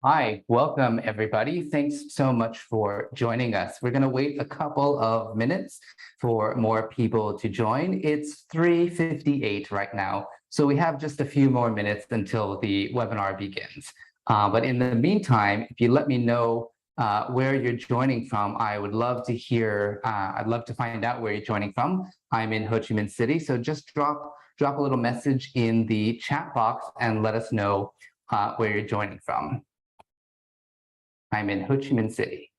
Hi, welcome everybody. Thanks so much for joining us. We're going to wait a couple of minutes for more people to join. It's 3:58 right now, so we have just a few more minutes until the webinar begins. But in the meantime, if you let me know where you're joining from, I would love to hear, I'd love to find out where you're joining from. I'm in Ho Chi Minh City, so just drop a little message in the chat box and let us know where you're joining from. I'm in Ho Chi Minh City.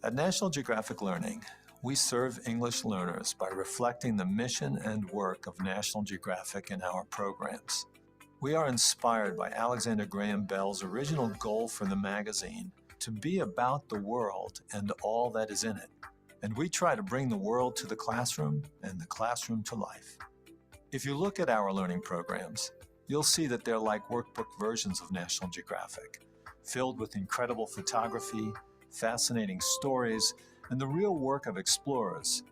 At National Geographic Learning, we serve English learners by reflecting the mission and work of National Geographic in our programs. We are inspired by Alexander Graham Bell's original goal for the magazine to be about the world and all that is in it. And we try to bring the world to the classroom and the classroom to life. If you look at our learning programs, you'll see that they're like workbook versions of National Geographic, filled with incredible photography, fascinating stories, and the real work of explorers.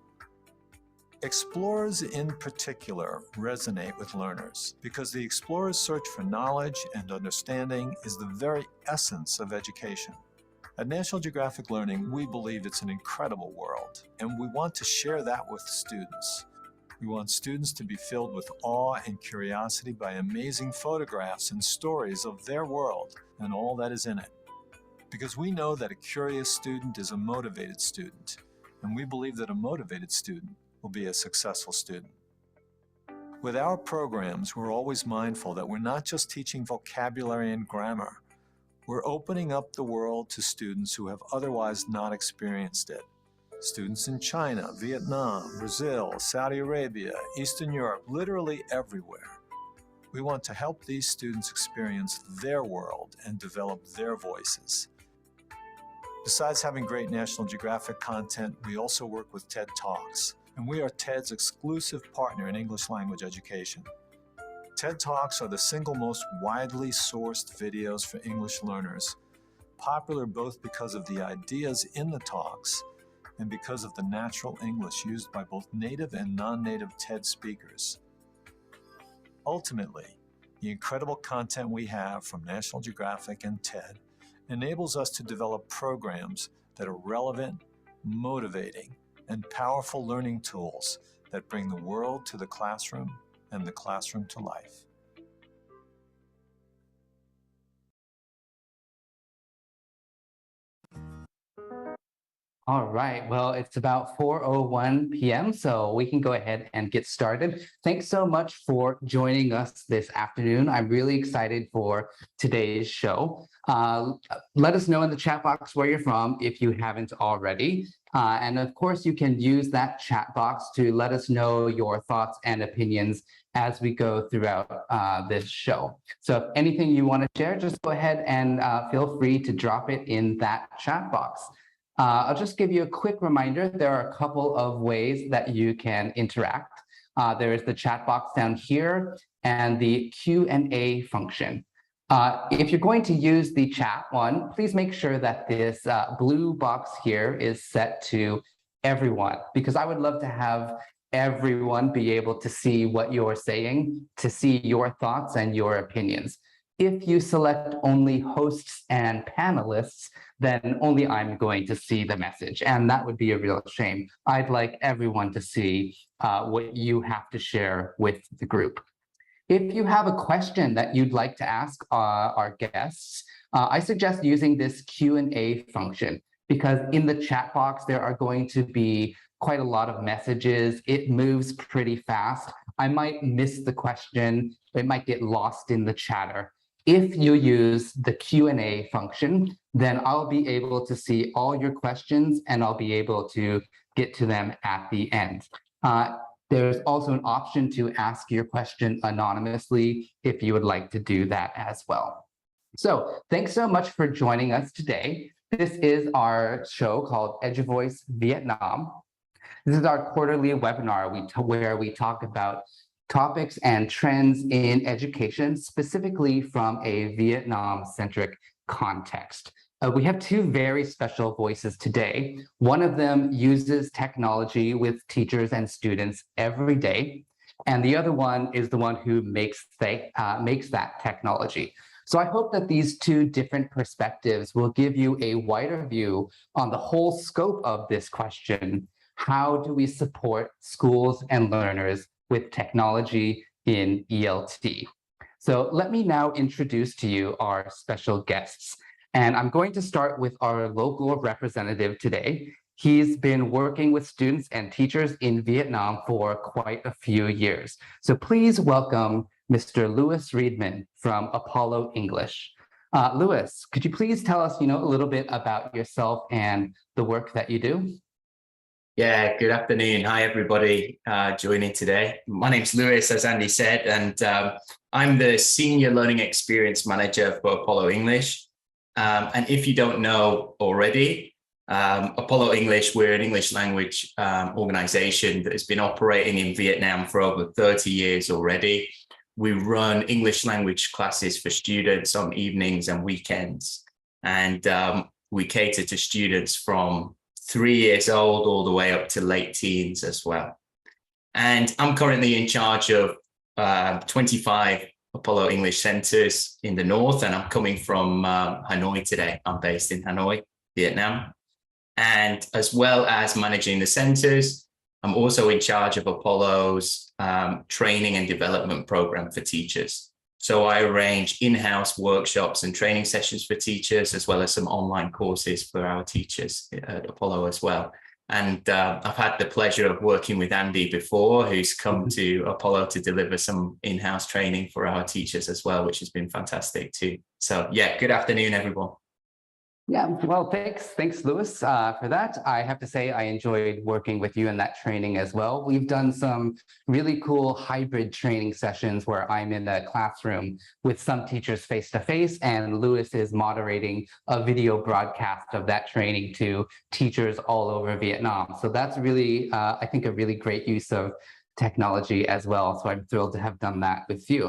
Explorers in particular resonate with learners because the explorer's search for knowledge and understanding is the very essence of education. At National Geographic Learning, we believe it's an incredible world, and we want to share that with students. We want students to be filled with awe and curiosity by amazing photographs and stories of their world and all that is in it. Because we know that a curious student is a motivated student, and we believe that a motivated student will be a successful student. With our programs, we're always mindful that we're not just teaching vocabulary and grammar. We're opening up the world to students who have otherwise not experienced it. Students in China, Vietnam, Brazil, Saudi Arabia, Eastern Europe, literally everywhere. We want to help these students experience their world and develop their voices. Besides having great National Geographic content, we also work with TED Talks, and we are TED's exclusive partner in English language education. TED Talks are the single most widely sourced videos for English learners, popular both because of the ideas in the talks and because of the natural English used by both native and non-native TED speakers. Ultimately, the incredible content we have from National Geographic and TED enables us to develop programs that are relevant, motivating, and powerful learning tools that bring the world to the classroom and the classroom to life. All right, well, it's about 4:01 p.m., so we can go ahead and get started. Thanks so much for joining us this afternoon. I'm really excited for today's show. Let us know in the chat box where you're from if you haven't already. And of course, you can use that chat box to let us know your thoughts and opinions as we go throughout this show. So if anything you want to share, just go ahead and feel free to drop it in that chat box. I'll just give you a quick reminder. There are a couple of ways that you can interact. There is the chat box down here and the Q&A function. If you're going to use the chat one, please make sure that this blue box here is set to everyone, because I would love to have everyone be able to see what you're saying, to see your thoughts and your opinions. If you select only hosts and panelists, then only I'm going to see the message, and that would be a real shame. I'd like everyone to see what you have to share with the group. If you have a question that you'd like to ask our guests, I suggest using this Q&A function, because in the chat box, there are going to be quite a lot of messages. It moves pretty fast. I might miss the question. It might get lost in the chatter. If you use the Q&A function, then I'll be able to see all your questions and I'll be able to get to them at the end. There's also an option to ask your question anonymously if you would like to do that as well. So thanks so much for joining us today. This is our show called EduVoice Vietnam. This is our quarterly webinar where we talk about topics and trends in education, specifically from a Vietnam-centric context. We have two very special voices today. One of them uses technology with teachers and students every day, and the other one is the one who makes that technology. So I hope that these two different perspectives will give you a wider view on the whole scope of this question: how do we support schools and learners with technology in ELT? So let me now introduce to you our special guests. And I'm going to start with our local representative today. He's been working with students and teachers in Vietnam for quite a few years. So please welcome Mr. Lewis Readman from Apollo English. Lewis, could you please tell us, a little bit about yourself and the work that you do? Yeah, good afternoon. Hi, everybody joining today. My name's Lewis, as Andy said, and I'm the Senior Learning Experience Manager for Apollo English. And if you don't know already, Apollo English, we're an English language organization that has been operating in Vietnam for over 30 years already. We run English language classes for students on evenings and weekends. And we cater to students from 3 years old all the way up to late teens as well. And I'm currently in charge of 25 Apollo English centers in the north, and I'm coming from Hanoi today. I'm based in Hanoi, Vietnam. And as well as managing the centers, I'm also in charge of Apollo's training and development program for teachers. So I arrange in-house workshops and training sessions for teachers, as well as some online courses for our teachers at Apollo as well. And I've had the pleasure of working with Andy before, who's come to Apollo to deliver some in-house training for our teachers as well, which has been fantastic too. So yeah, good afternoon, everyone. Yeah, well, thanks, Lewis, for that. I have to say I enjoyed working with you in that training as well. We've done some really cool hybrid training sessions where I'm in the classroom with some teachers face-to-face, and Lewis is moderating a video broadcast of that training to teachers all over Vietnam. So that's really, I think, a really great use of technology as well. So I'm thrilled to have done that with you.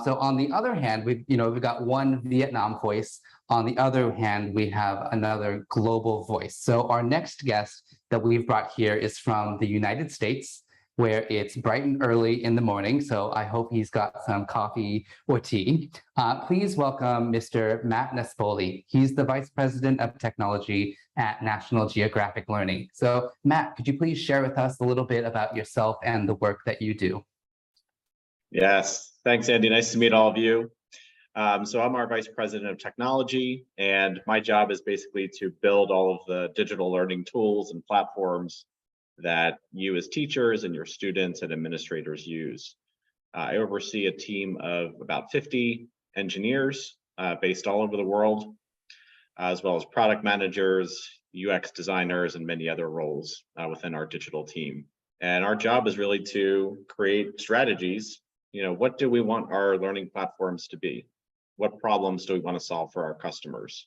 So on the other hand, we've got one Vietnam voice. On the other hand, we have another global voice. So our next guest that we've brought here is from the United States, where it's bright and early in the morning. So I hope he's got some coffee or tea. Please welcome Mr. Matt Nespoli. He's the Vice President of Technology at National Geographic Learning. So Matt, could you please share with us a little bit about yourself and the work that you do? Yes, thanks, Andy. Nice to meet all of you. So I'm our Vice President of Technology, and my job is basically to build all of the digital learning tools and platforms that you as teachers and your students and administrators use. I oversee a team of about 50 engineers based all over the world, as well as product managers, UX designers, and many other roles within our digital team. And our job is really to create strategies. What do we want our learning platforms to be? What problems do we want to solve for our customers?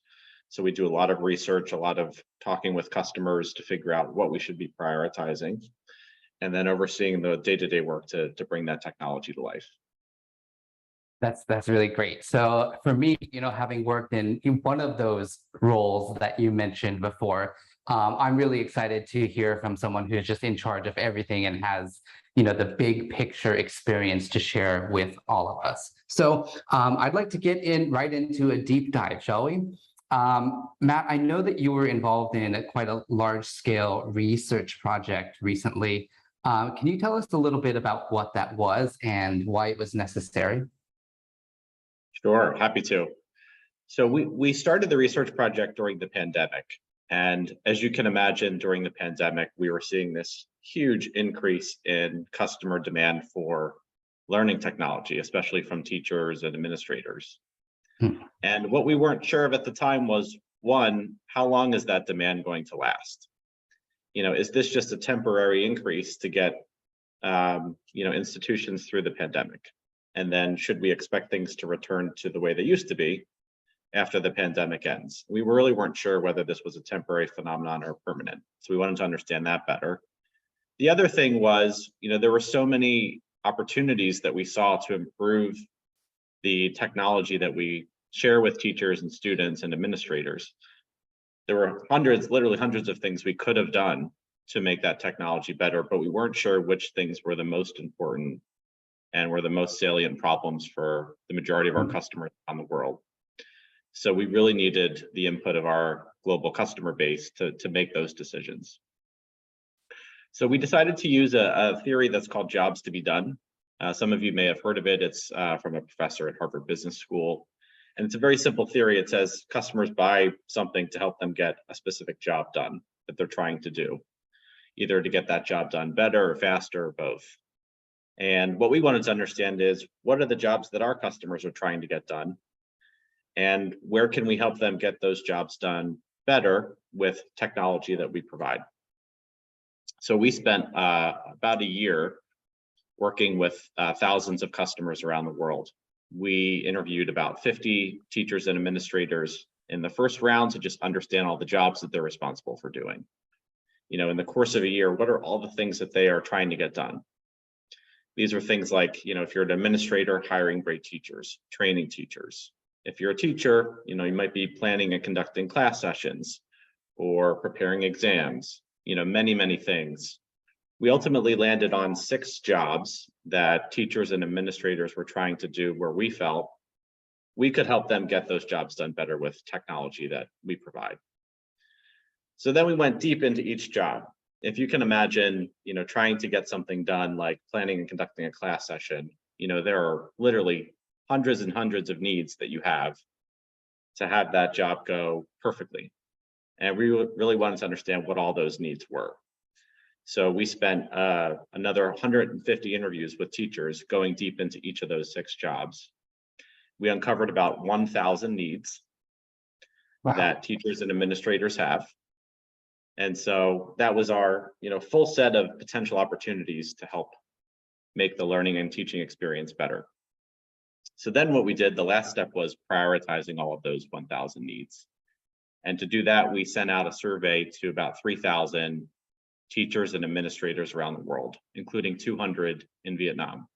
So we do a lot of research, a lot of talking with customers to figure out what we should be prioritizing, and then overseeing the day-to-day work to bring that technology to life. That's really great. So for me, having worked in one of those roles that you mentioned before, I'm really excited to hear from someone who's just in charge of everything and has, the big picture experience to share with all of us. So I'd like to get right into a deep dive, shall we? Matt, I know that you were involved in quite a large scale research project recently. Can you tell us a little bit about what that was and why it was necessary? Sure, happy to. So we started the research project during the pandemic. And as you can imagine, during the pandemic, we were seeing this huge increase in customer demand for learning technology, especially from teachers and administrators. And what we weren't sure of at the time was, one, how long is that demand going to last? Is this just a temporary increase to get institutions through the pandemic? And then should we expect things to return to the way they used to be? after the pandemic ends. We really weren't sure whether this was a temporary phenomenon or permanent. So we wanted to understand that better. The other thing was, there were so many opportunities that we saw to improve the technology that we share with teachers and students and administrators. There were literally hundreds of things we could have done to make that technology better, but we weren't sure which things were the most important and were the most salient problems for the majority of our customers around the world. So we really needed the input of our global customer base to make those decisions. So we decided to use a theory that's called jobs to be done. Some of you may have heard of it. It's from a professor at Harvard Business School. And it's a very simple theory. It says customers buy something to help them get a specific job done that they're trying to do, either to get that job done better or faster or both. And what we wanted to understand is, what are the jobs that our customers are trying to get done? And where can we help them get those jobs done better with technology that we provide? So we spent about a year working with thousands of customers around the world. We interviewed about 50 teachers and administrators in the first round to just understand all the jobs that they're responsible for doing. In the course of a year, what are all the things that they are trying to get done? These are things like, if you're an administrator, hiring great teachers, training teachers. If you're a teacher, you might be planning and conducting class sessions or preparing exams, many, many things. We ultimately landed on 6 jobs that teachers and administrators were trying to do where we felt we could help them get those jobs done better with technology that we provide. So then we went deep into each job. If you can imagine, trying to get something done like planning and conducting a class session, there are literally hundreds and hundreds of needs that you have to have that job go perfectly. And we really wanted to understand what all those needs were. So we spent another 150 interviews with teachers going deep into each of those 6 jobs. We uncovered about 1,000 needs that teachers and administrators have. And so that was our full set of potential opportunities to help make the learning and teaching experience better. So then what we did, the last step was prioritizing all of those 1,000 needs. And to do that, we sent out a survey to about 3,000 teachers and administrators around the world, including 200 in Vietnam.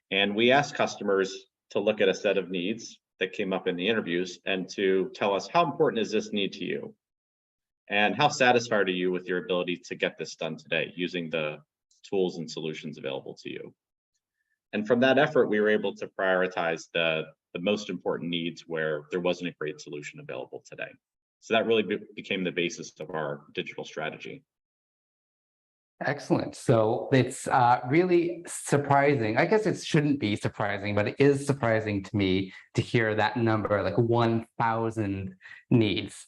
And we asked customers to look at a set of needs that came up in the interviews and to tell us, how important is this need to you? And how satisfied are you with your ability to get this done today using the tools and solutions available to you? And from that effort, we were able to prioritize the most important needs where there wasn't a great solution available today. So that really became the basis of our digital strategy. Excellent. So it's really surprising. I guess it shouldn't be surprising, but it is surprising to me to hear that number, like 1,000 needs.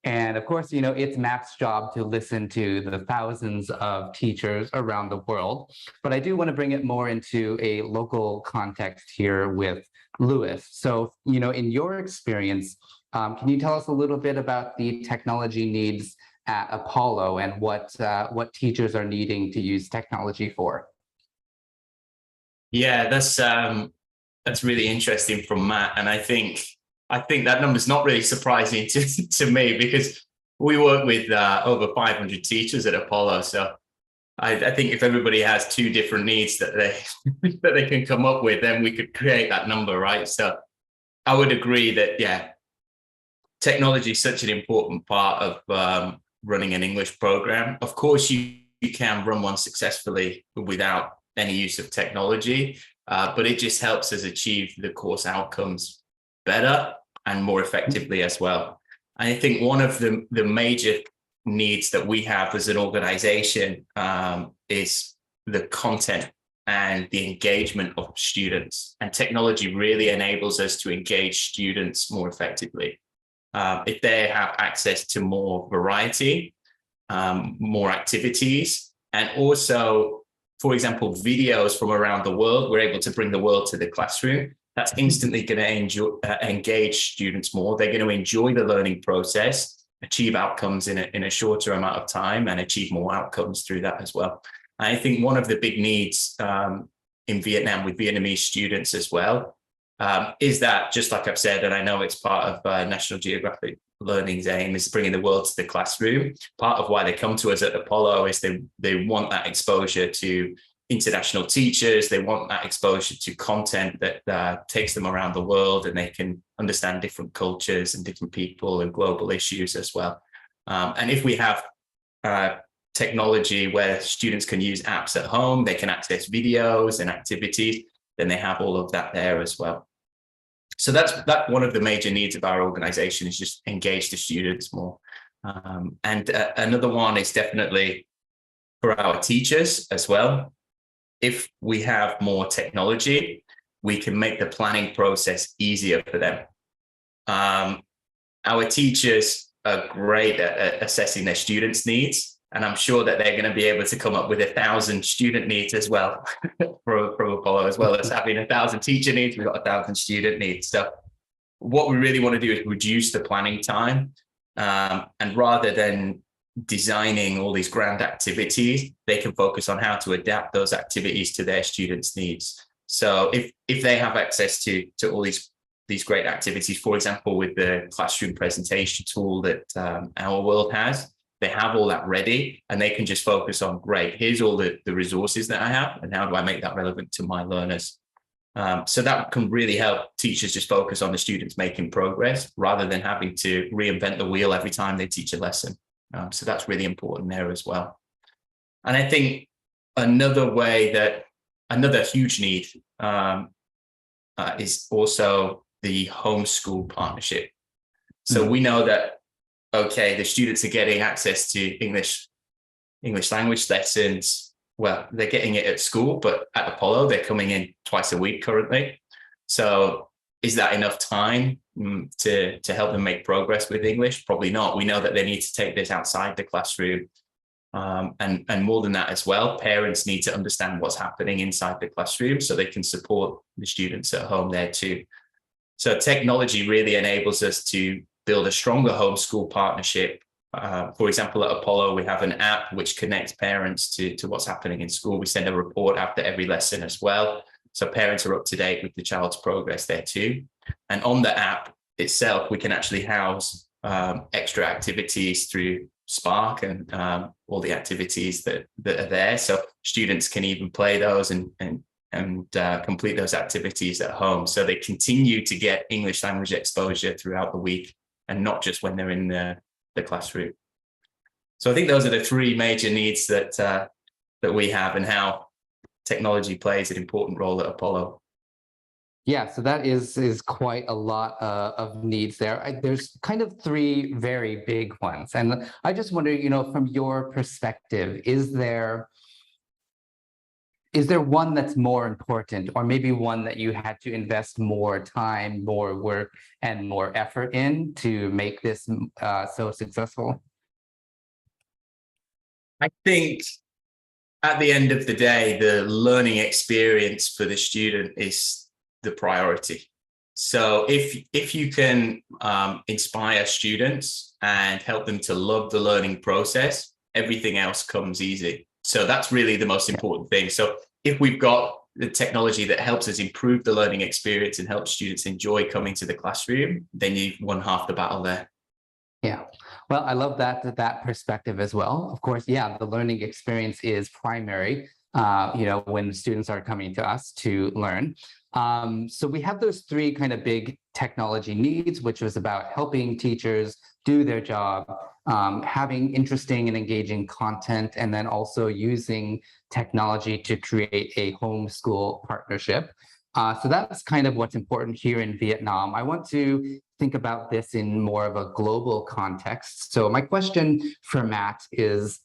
And of course, it's Matt's job to listen to the thousands of teachers around the world. But I do want to bring it more into a local context here with Lewis. So, in your experience, can you tell us a little bit about the technology needs at Apollo and what teachers are needing to use technology for? Yeah, that's really interesting from Matt, and I think that number's not really surprising to me, because we work with over 500 teachers at Apollo. So I think if everybody has 2 different needs that they can come up with, then we could create that number, right? So I would agree that, yeah, technology is such an important part of running an English program. Of course, you can run one successfully without any use of technology, but it just helps us achieve the course outcomes better and more effectively as well. And I think one of the major needs that we have as an organization is the content and the engagement of students. And technology really enables us to engage students more effectively. If they have access to more variety, more activities, and also, for example, videos from around the world, we're able to bring the world to the classroom. That's instantly going to engage students more. They're going to enjoy the learning process, achieve outcomes in a shorter amount of time, and achieve more outcomes through that as well. And I think one of the big needs in Vietnam with Vietnamese students as well is that, just like I've said, and I know it's part of National Geographic Learning's aim is bringing the world to the classroom. Part of why they come to us at Apollo is they want that exposure to international teachers. They want that exposure to content that takes them around the world, and they can understand different cultures and different people and global issues as well. And if we have technology where students can use apps at home, they can access videos and activities, then they have all of that there as well. So that's one of the major needs of our organization, is just engage the students more. And another one is definitely for our teachers as well. If we have more technology, we can make the planning process easier for them. Our teachers are great at assessing their students' needs, and I'm sure that they're going to be able to come up with 1,000 student needs as well from Apollo. As well as having 1,000 teacher needs, we've got 1,000 student needs. So what we really want to do is reduce the planning time, and rather than designing all these grand activities, they can focus on how to adapt those activities to their students' needs. So if they have access to all these great activities, for example, with the classroom presentation tool that Our World has, they have all that ready, and they can just focus on, great, here's all the resources that I have, and how do I make that relevant to my learners? So that can really help teachers just focus on the students making progress, rather than having to reinvent the wheel every time they teach a lesson. So that's really important there as well. And I think another huge need is also the homeschool partnership. So we know that, okay, the students are getting access to English language lessons. Well, they're getting it at school, but at Apollo, they're coming in twice a week currently. So is that enough time to help them make progress with English? Probably not. We know that they need to take this outside the classroom. And more than that as well, parents need to understand what's happening inside the classroom so they can support the students at home there too. So technology really enables us to build a stronger homeschool partnership. For example, at Apollo, we have an app which connects parents to what's happening in school. We send a report after every lesson as well, so parents are up to date with the child's progress there too. And on the app itself, we can actually house extra activities through Spark and all the activities that are there. So students can even play those and complete those activities at home. So they continue to get English language exposure throughout the week, and not just when they're in the classroom. So I think those are the three major needs that we have, and how technology plays an important role at Apollo. Yeah, so that is quite a lot of needs there. There's kind of three very big ones. And I just wonder, from your perspective, is there one that's more important, or maybe one that you had to invest more time, more work, and more effort in to make this so successful? I think at the end of the day, the learning experience for the student is the priority. So if you can inspire students and help them to love the learning process, everything else comes easy. So that's really the most important thing. So if we've got the technology that helps us improve the learning experience and help students enjoy coming to the classroom, then you've won half the battle there. Yeah, well, I love that perspective as well. Of course, yeah, the learning experience is primary, when students are coming to us to learn. So we have those three kind of big technology needs, which was about helping teachers do their job, having interesting and engaging content, and then also using technology to create a homeschool partnership. So that's kind of what's important here in Vietnam. I want to think about this in more of a global context. So my question for Matt is,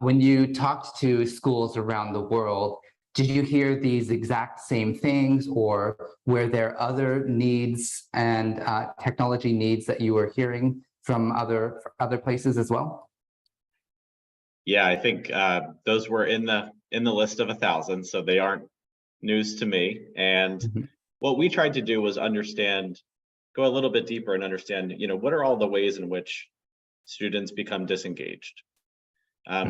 when you talked to schools around the world, did you hear these exact same things, or were there other needs and technology needs that you were hearing from other places as well? Yeah, I think those were in the list of 1,000, so they aren't news to me. And what we tried to do was go a little bit deeper and understand, what are all the ways in which students become disengaged?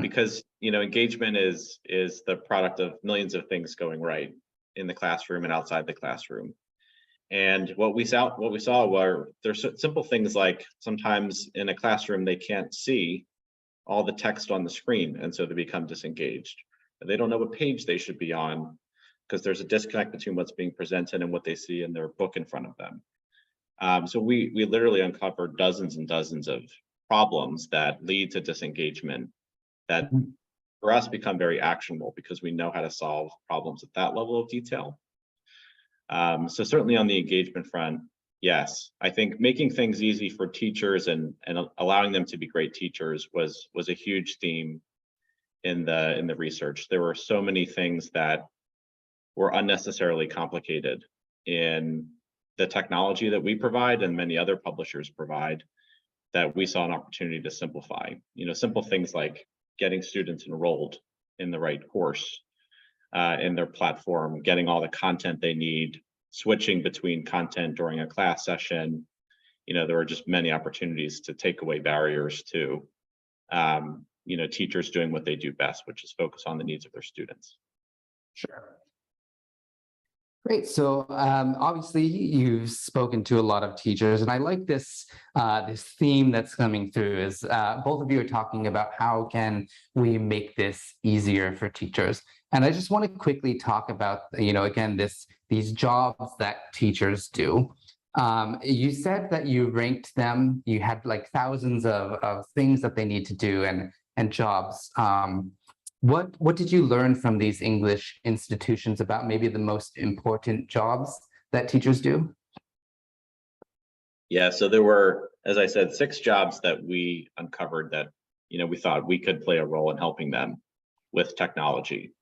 Because engagement is the product of millions of things going right in the classroom and outside the classroom. And what we saw were there's simple things like sometimes in a classroom they can't see all the text on the screen, and so they become disengaged. They don't know what page they should be on because there's a disconnect between what's being presented and what they see in their book in front of them. So we literally uncovered dozens and dozens of problems that lead to disengagement that for us become very actionable because we know how to solve problems at that level of detail. So certainly on the engagement front, yes, I think making things easy for teachers and allowing them to be great teachers was a huge theme in the research. There were so many things that were unnecessarily complicated in the technology that we provide and many other publishers provide that we saw an opportunity to simplify. Simple things like getting students enrolled in the right course in their platform, getting all the content they need, switching between content during a class session. There were just many opportunities to take away barriers to teachers doing what they do best, which is focus on the needs of their students. Sure. Great. So obviously you've spoken to a lot of teachers, and I like this theme that's coming through is both of you are talking about how can we make this easier for teachers. And I just want to quickly talk about, again, these jobs that teachers do. You said that you ranked them, you had like thousands of things that they need to do and jobs. What did you learn from these English institutions about maybe the most important jobs that teachers do? Yeah, so there were, as I said, 6 jobs that we uncovered that, we thought we could play a role in helping them with technology.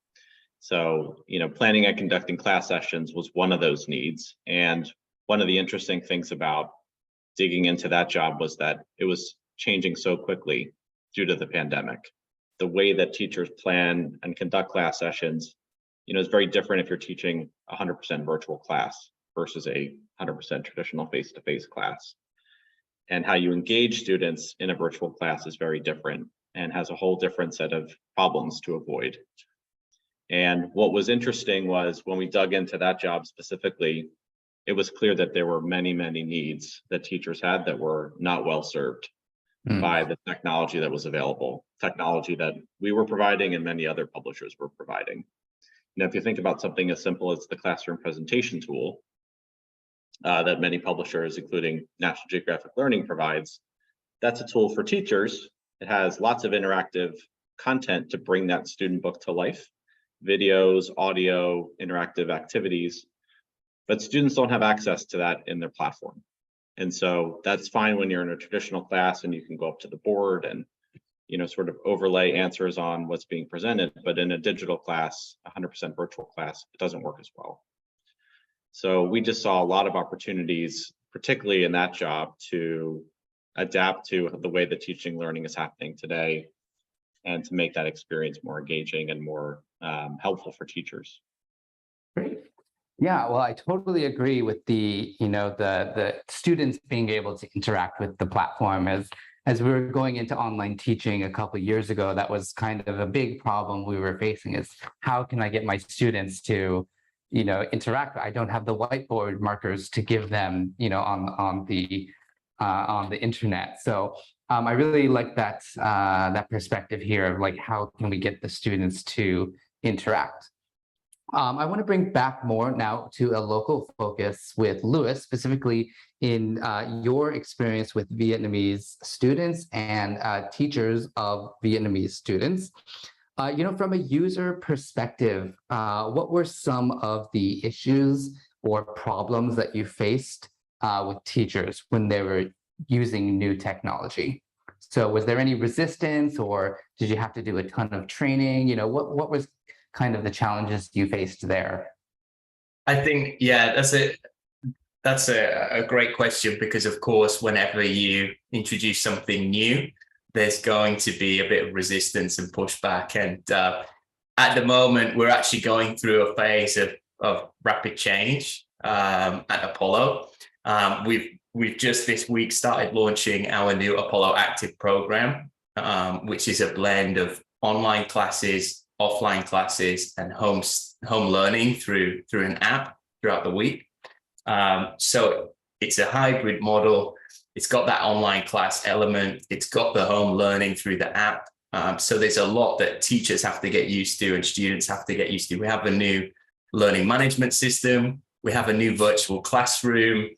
So, planning and conducting class sessions was one of those needs. And one of the interesting things about digging into that job was that it was changing so quickly due to the pandemic. The way that teachers plan and conduct class sessions, is very different if you're teaching 100% virtual class versus a 100% traditional face-to-face class. And how you engage students in a virtual class is very different and has a whole different set of problems to avoid. And what was interesting was when we dug into that job specifically, it was clear that there were many, many needs that teachers had that were not well served by the technology that was available, technology that we were providing and many other publishers were providing. If you think about something as simple as the classroom presentation tool that many publishers, including National Geographic Learning, provides, that's a tool for teachers. It has lots of interactive content to bring that student book to life, videos, audio, interactive activities, but students don't have access to that in their platform. And so that's fine when you're in a traditional class and you can go up to the board and, sort of overlay answers on what's being presented. But in a digital class, 100% virtual class, it doesn't work as well. So we just saw a lot of opportunities, particularly in that job, to adapt to the way that teaching learning is happening today and to make that experience more engaging and more helpful for teachers. Great. Yeah, well, I totally agree with the students being able to interact with the platform. As we were going into online teaching a couple of years ago, that was kind of a big problem we were facing is how can I get my students to, interact? I don't have the whiteboard markers to give them, on the internet. So I really like that perspective here of like, how can we get the students to interact? I want to bring back more now to a local focus with Lewis, specifically in your experience with Vietnamese students and teachers of Vietnamese students. From a user perspective, what were some of the issues or problems that you faced with teachers when they were using new technology? So was there any resistance, or did you have to do a ton of training? What was kind of the challenges you faced there? I think, yeah, that's a great question, because of course, whenever you introduce something new, there's going to be a bit of resistance and pushback. And at the moment, we're actually going through a phase of rapid change at Apollo. We've just this week started launching our new Apollo Active program, which is a blend of online classes, offline classes, and home learning through an app throughout the week. So it's a hybrid model. It's got that online class element. It's got the home learning through the app. So there's a lot that teachers have to get used to and students have to get used to. We have a new learning management system. We have a new virtual classroom,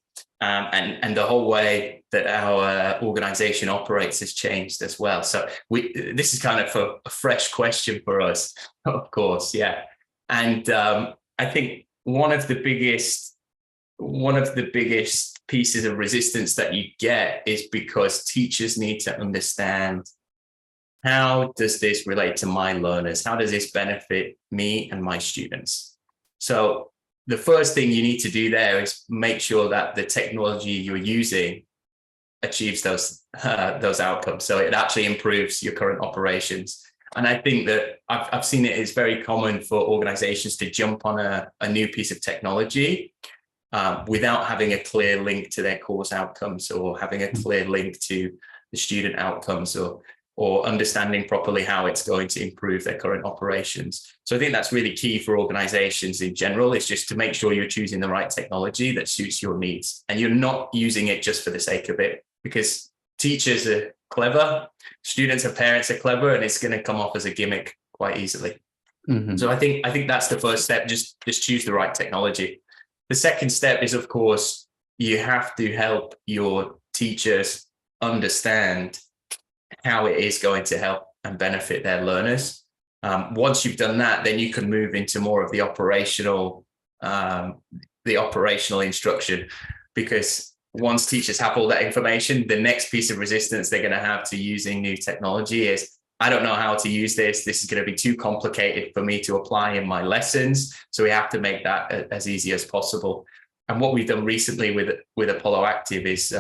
and the whole way that our organization operates has changed as well. So this is kind of a fresh question for us, of course, yeah. And I think one of the biggest pieces of resistance that you get is because teachers need to understand, how does this relate to my learners? How does this benefit me and my students? So the first thing you need to do there is make sure that the technology you're using achieves those outcomes. So it actually improves your current operations. And I think that I've seen it is very common for organizations to jump on a new piece of technology without having a clear link to their course outcomes, or having a clear link to the student outcomes, or understanding properly how it's going to improve their current operations. So I think that's really key for organizations in general, is just to make sure you're choosing the right technology that suits your needs, and you're not using it just for the sake of it, because teachers are clever, students and parents are clever, and it's going to come off as a gimmick quite easily. Mm-hmm. So I think that's the first step. Just choose the right technology. The second step is, of course, you have to help your teachers understand how it is going to help and benefit their learners. Once you've done that, then you can move into more of the operational instruction, because once teachers have all that information, the next piece of resistance they're going to have to using new technology is, I don't know how to use this. This is going to be too complicated for me to apply in my lessons. So we have to make that as easy as possible. And what we've done recently with Apollo Active is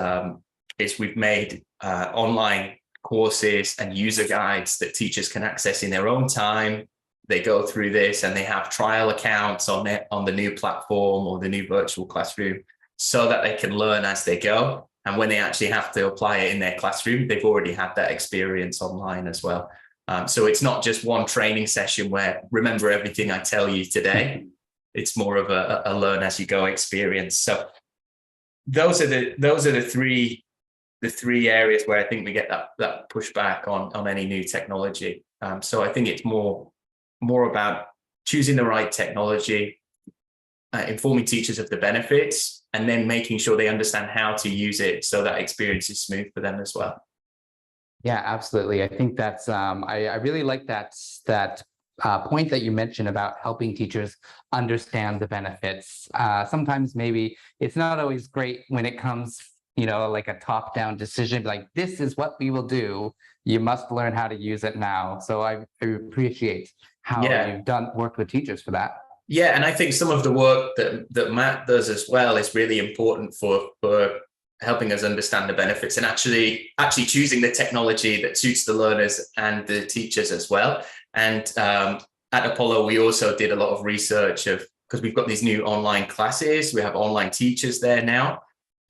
we've made online courses and user guides that teachers can access in their own time. They go through this and they have trial accounts on the new platform or the new virtual classroom, so that they can learn as they go. And when they actually have to apply it in their classroom, they've already had that experience online as well. So it's not just one training session where remember everything I tell you today. It's more of a learn as you go experience. So those are the three areas where I think we get that pushback on any new technology. So I think it's more about choosing the right technology, informing teachers of the benefits, and then making sure they understand how to use it so that experience is smooth for them as well. Yeah, absolutely. I think that's I really like that point that you mentioned about helping teachers understand the benefits. Sometimes maybe it's not always great when it comes, like a top-down decision, like this is what we will do. You must learn how to use it now. So I appreciate how you've worked with teachers for that. Yeah, and I think some of the work that Matt does as well is really important for helping us understand the benefits and actually choosing the technology that suits the learners and the teachers as well. And at Apollo, we also did a lot of research because we've got these new online classes. We have online teachers there now.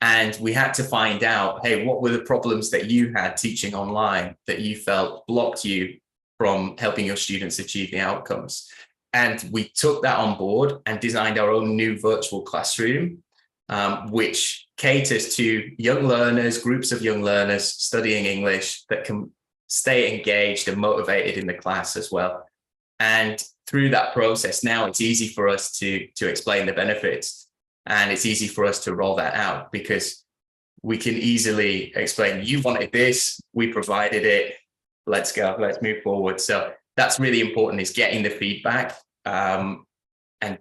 And we had to find out, hey, what were the problems that you had teaching online that you felt blocked you from helping your students achieve the outcomes? And we took that on board and designed our own new virtual classroom, which caters to young learners, groups of young learners studying English that can stay engaged and motivated in the class as well. And through that process, now it's easy for us to explain the benefits, and it's easy for us to roll that out because we can easily explain, you wanted this, we provided it, let's go, let's move forward. So that's really important, is getting the feedback and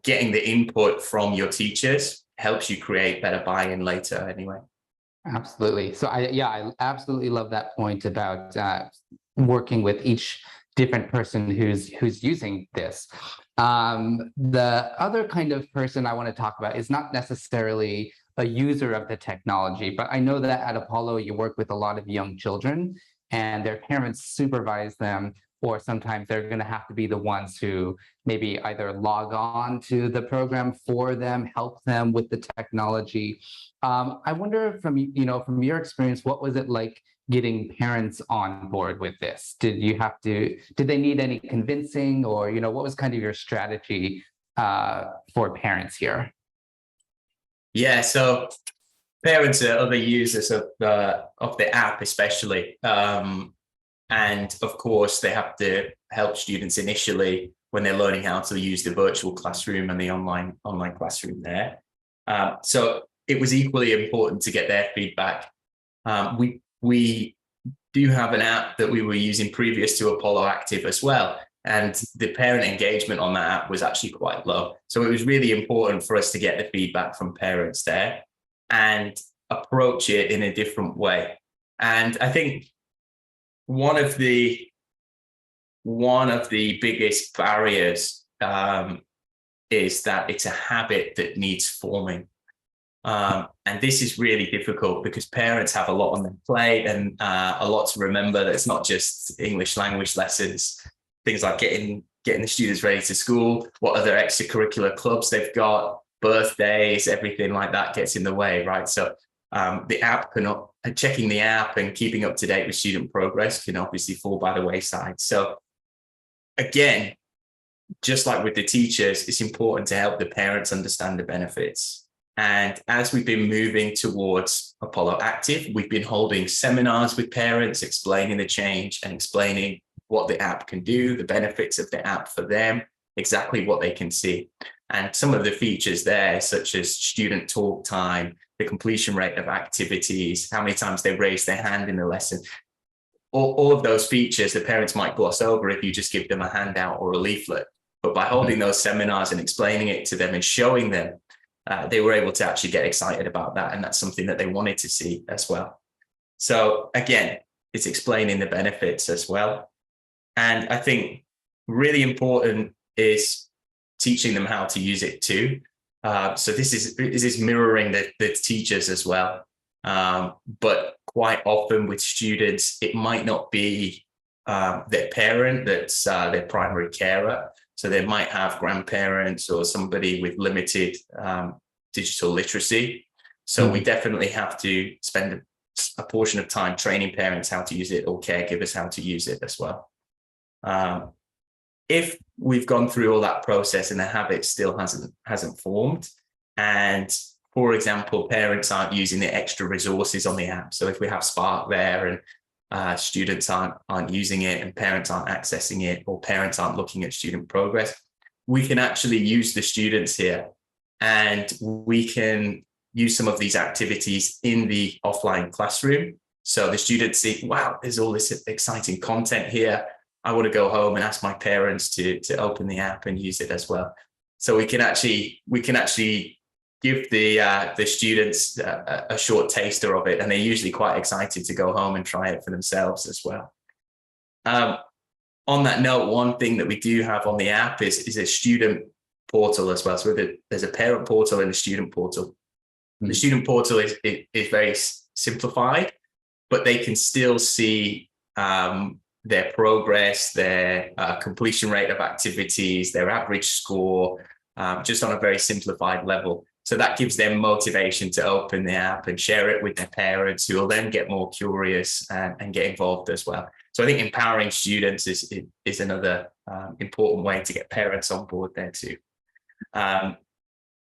getting the input from your teachers helps you create better buy-in later anyway. Absolutely. So I absolutely love that point about working with each different person who's using this. The other kind of person I want to talk about is not necessarily a user of the technology, but I know that at Apollo you work with a lot of young children and their parents supervise them, or sometimes they're going to have to be the ones who maybe either log on to the program for them, help them with the technology. I wonder from your experience, what was it like getting parents on board with this? Did they need any convincing, or, what was kind of your strategy for parents here? Yeah, so parents are other users of the app, especially, and of course they have to help students initially when they're learning how to use the virtual classroom and the online classroom there. So it was equally important to get their feedback. We do have an app that we were using previous to Apollo Active as well, and the parent engagement on that app was actually quite low. So it was really important for us to get the feedback from parents there and approach it in a different way. And I think one of the biggest barriers is that it's a habit that needs forming. And this is really difficult because parents have a lot on their plate and a lot to remember. That it's not just English language lessons, things like getting the students ready to school, what other extracurricular clubs they've got, birthdays, everything like that gets in the way, right? So the app checking the app and keeping up to date with student progress can obviously fall by the wayside. So again, just like with the teachers, it's important to help the parents understand the benefits. And as we've been moving towards Apollo Active, we've been holding seminars with parents, explaining the change and explaining what the app can do, the benefits of the app for them, exactly what they can see. And some of the features there, such as student talk time, the completion rate of activities, how many times they raise their hand in the lesson, all of those features the parents might gloss over if you just give them a handout or a leaflet. But by holding those seminars and explaining it to them and showing them, they were able to actually get excited about that. And that's something that they wanted to see as well. So again, it's explaining the benefits as well. And I think really important is teaching them how to use it too. So this is mirroring the teachers as well. But quite often with students, it might not be their parent that's their primary carer. So they might have grandparents or somebody with limited digital literacy. So we definitely have to spend a portion of time training parents how to use it, or caregivers how to use it as well. If we've gone through all that process and the habit still hasn't formed, and for example, parents aren't using the extra resources on the app. So if we have Spark there and students aren't using it and parents aren't accessing it, or parents aren't looking at student progress, we can actually use the students here, and we can use some of these activities in the offline classroom. So the students see, wow, there's all this exciting content here. I want to go home and ask my parents to open the app and use it as well. So we can actually give the students a short taster of it, and they're usually quite excited to go home and try it for themselves as well. On that note, one thing that we do have on the app is a student portal as well. So there's a parent portal and a student portal. The student portal is very simplified, but they can still see their progress, their completion rate of activities, their average score, just on a very simplified level. So that gives them motivation to open the app and share it with their parents, who will then get more curious and get involved as well. So I think empowering students is another important way to get parents on board there too.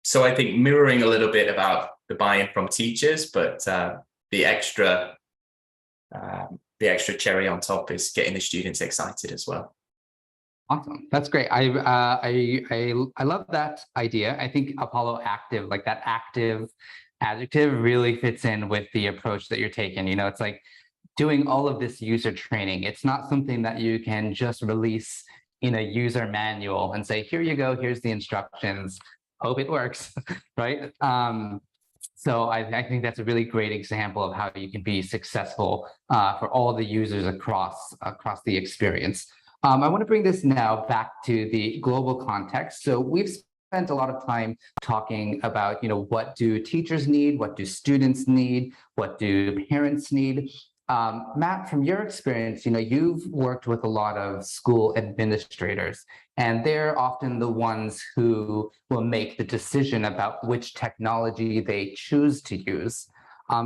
So I think mirroring a little bit about the buy-in from teachers, but the extra cherry on top is getting the students excited as well. Awesome. That's great. I love that idea. I think Apollo Active, like that active adjective, really fits in with the approach that you're taking. You know, it's like doing all of this user training. It's not something that you can just release in a user manual and say, here you go, here's the instructions, hope it works, right? So I think that's a really great example of how you can be successful for all the users across the experience. I want to bring this now back to the global context. So we've spent a lot of time talking about, what do teachers need? What do students need? What do parents need? Matt, from your experience, you've worked with a lot of school administrators, and they're often the ones who will make the decision about which technology they choose to use.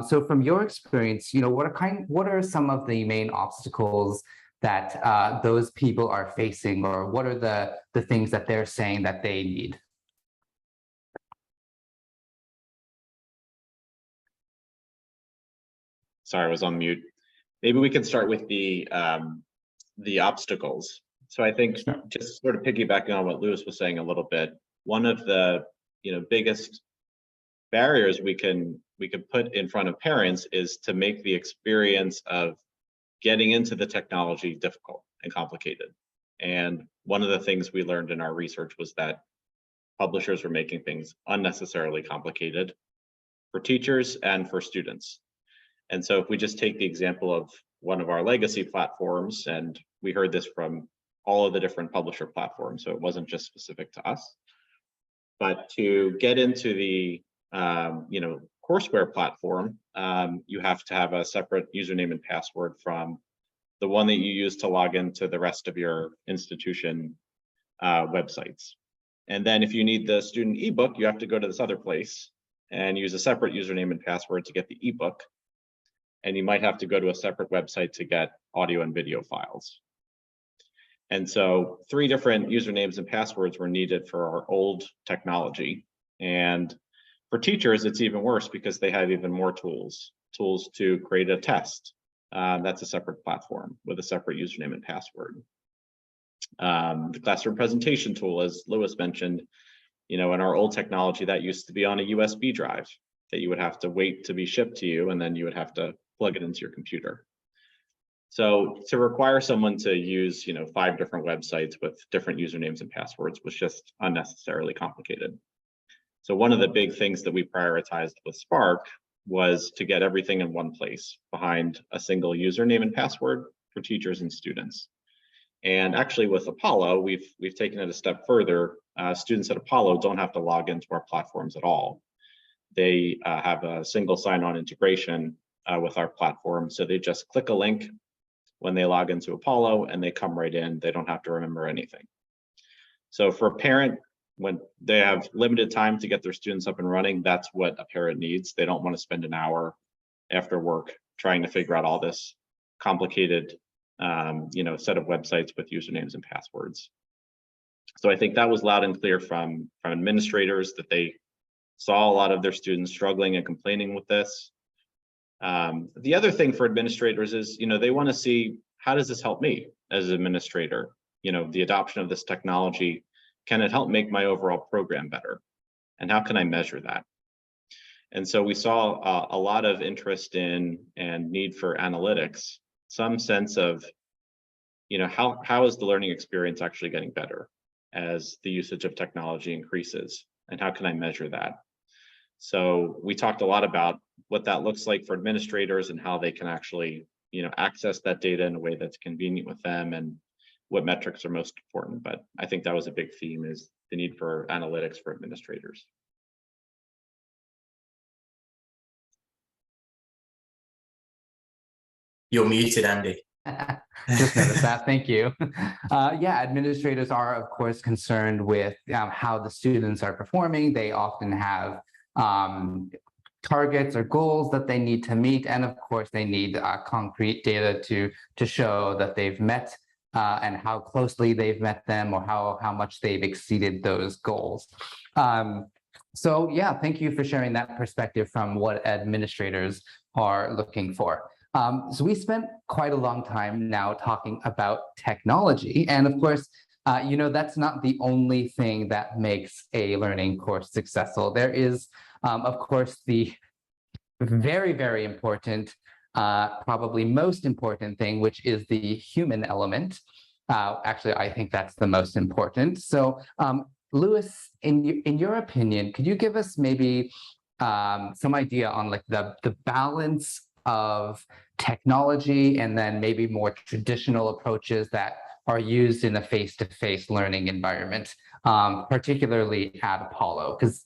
So from your experience, what are some of the main obstacles that those people are facing, or what are the things that they're saying that they need? sorry, I was on mute. Maybe we can start with the obstacles. So I think just sort of piggybacking on what Lewis was saying a little bit, one of the biggest barriers we can put in front of parents is to make the experience of getting into the technology difficult and complicated. And one of the things we learned in our research was that publishers were making things unnecessarily complicated for teachers and for students. And so if we just take the example of one of our legacy platforms, and we heard this from all of the different publisher platforms, so it wasn't just specific to us, but to get into the courseware platform, you have to have a separate username and password from the one that you use to log into the rest of your institution websites. And then if you need the student ebook, you have to go to this other place and use a separate username and password to get the ebook. And you might have to go to a separate website to get audio and video files. And so 3 different usernames and passwords were needed for our old technology. And for teachers, it's even worse because they have even more tools to create a test. That's a separate platform with a separate username and password. The classroom presentation tool, as Lewis mentioned, in our old technology, that used to be on a USB drive that you would have to wait to be shipped to you, and then you would have to plug it into your computer. So to require someone to use 5 different websites with different usernames and passwords was just unnecessarily complicated. So one of the big things that we prioritized with Spark was to get everything in one place behind a single username and password for teachers and students. And actually with Apollo, we've taken it a step further. Students at Apollo don't have to log into our platforms at all. They have a single sign-on integration with our platform. So they just click a link when they log into Apollo and they come right in. They don't have to remember anything. So for a parent, when they have limited time to get their students up and running, that's what a parent needs. They don't want to spend an hour after work trying to figure out all this complicated set of websites with usernames and passwords. So I think that was loud and clear from administrators, that they saw a lot of their students struggling and complaining with this. The other thing for administrators is, they want to see, how does this help me as an administrator? The adoption of this technology, can it help make my overall program better? And how can I measure that? And so we saw a lot of interest in and need for analytics, some sense of, how is the learning experience actually getting better as the usage of technology increases? And how can I measure that? So we talked a lot about what that looks like for administrators and how they can actually, access that data in a way that's convenient with them, and what metrics are most important. But I think that was a big theme, is the need for analytics for administrators. You're muted, Andy. Just noticed that. Thank you. Yeah, administrators are, of course, concerned with how the students are performing. They often have targets or goals that they need to meet, and of course, they need concrete data to show that they've met and how closely they've met them, or how much they've exceeded those goals. So yeah, thank you for sharing that perspective from what administrators are looking for. So we spent quite a long time now talking about technology, and of course, that's not the only thing that makes a learning course successful. There is, of course, the very, very important, probably most important thing, which is the human element. Actually, I think that's the most important. So, Lewis, in your opinion, could you give us maybe some idea on like the balance of technology and then maybe more traditional approaches that are used in a face-to-face learning environment, particularly at Apollo? Because,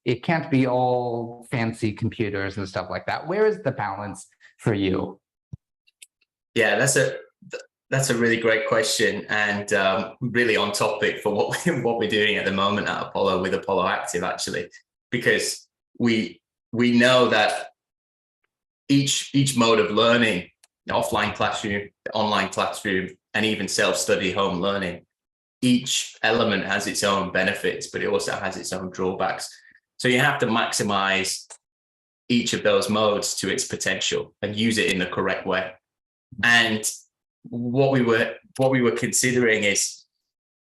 it can't be all fancy computers and stuff like that. Where is the balance for you? Yeah, that's a really great question, and really on topic for what we're doing at the moment at Apollo with Apollo Active, actually, because we know that each mode of learning, the offline classroom, the online classroom, and even self-study home learning, each element has its own benefits, but it also has its own drawbacks. So you have to maximize each of those modes to its potential and use it in the correct way. And what we were considering is,